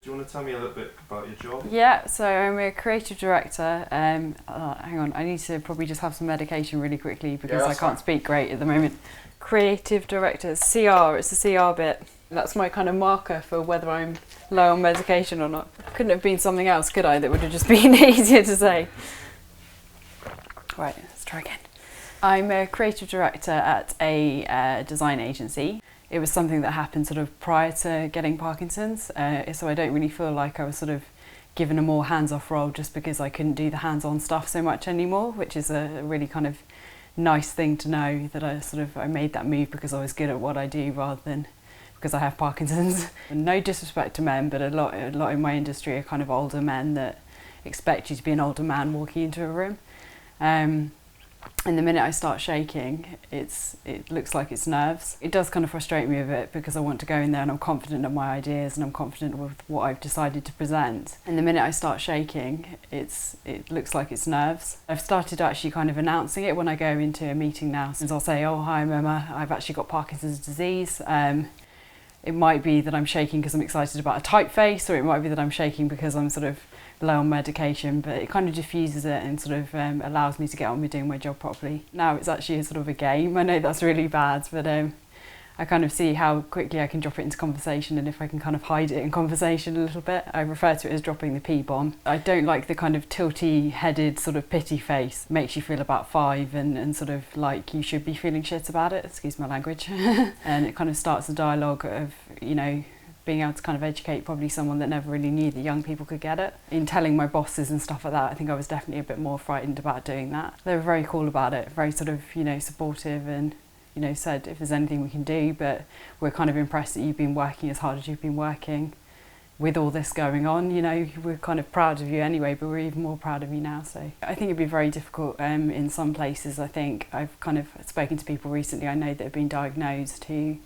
Do you want to tell me a little bit about your job? Yeah, so I'm a creative director. Hang on, I need to probably just have some medication really quickly because I can't speak great at the moment. Creative director, CR, it's the CR bit. That's my kind of marker for whether I'm low on medication or not. Couldn't have been something else, could I, that would have just been easier to say. Right, let's try again. I'm a creative director at a design agency. It was something that happened sort of prior to getting Parkinson's, so I don't really feel like I was sort of given a more hands-off role just because I couldn't do the hands-on stuff so much anymore, which is a really kind of nice thing to know, that I made that move because I was good at what I do rather than because I have Parkinson's. No disrespect to men, but a lot in my industry are kind of older men that expect you to be an older man walking into a room. And the minute I start shaking, it looks like it's nerves. It does kind of frustrate me a bit because I want to go in there and I'm confident of my ideas and I'm confident with what I've decided to present. And the minute I start shaking, it looks like it's nerves. I've started actually kind of announcing it when I go into a meeting now. Since I'll say, oh, hi, I'm Emma, I've actually got Parkinson's disease. It might be that I'm shaking because I'm excited about a typeface, or it might be that I'm shaking because I'm sort of low on medication, but it kind of diffuses it and sort of allows me to get on with doing my job properly. Now it's actually a sort of a game. I know that's really bad, but I kind of see how quickly I can drop it into conversation, and if I can kind of hide it in conversation a little bit. I refer to it as dropping the P-bomb. I don't like the kind of tilty headed sort of pity face. It makes you feel about 5 and sort of like you should be feeling shit about it, excuse my language. And it kind of starts a dialogue of, you know, being able to kind of educate probably someone that never really knew that young people could get it. In telling my bosses and stuff like that, I think I was definitely a bit more frightened about doing that. They were very cool about it, very sort of, you know, supportive, and you know, said if there's anything we can do, but we're kind of impressed that you've been working as hard as you've been working with all this going on. You know, we're kind of proud of you anyway, but we're even more proud of you now. So I think it'd be very difficult in some places. I think I've kind of spoken to people recently I know that have been diagnosed who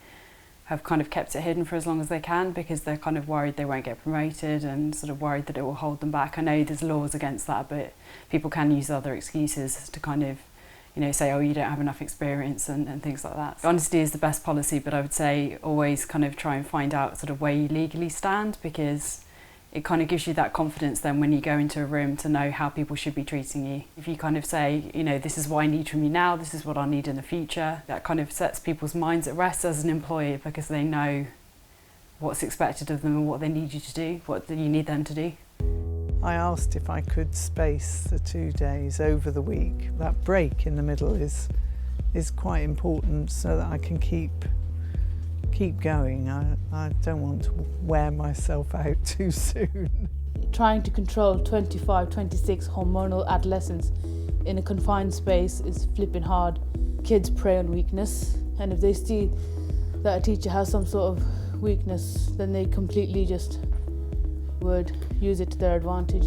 have kind of kept it hidden for as long as they can because they're kind of worried they won't get promoted and sort of worried that it will hold them back. I know there's laws against that, but people can use other excuses to kind of, you know, say, oh, you don't have enough experience and things like that. Honesty is the best policy, but I would say always kind of try and find out sort of where you legally stand, because it kind of gives you that confidence then when you go into a room to know how people should be treating you. If you kind of say, you know, this is what I need from you now, this is what I need in the future, that kind of sets people's minds at rest as an employee because they know what's expected of them and what they need you to do, what you need them to do. I asked if I could space the 2 days over the week. That break in the middle is quite important so that I can keep going. I don't want to wear myself out too soon. Trying to control 25, 26 hormonal adolescents in a confined space is flipping hard. Kids prey on weakness, and if they see that a teacher has some sort of weakness, then they completely just would use it to their advantage.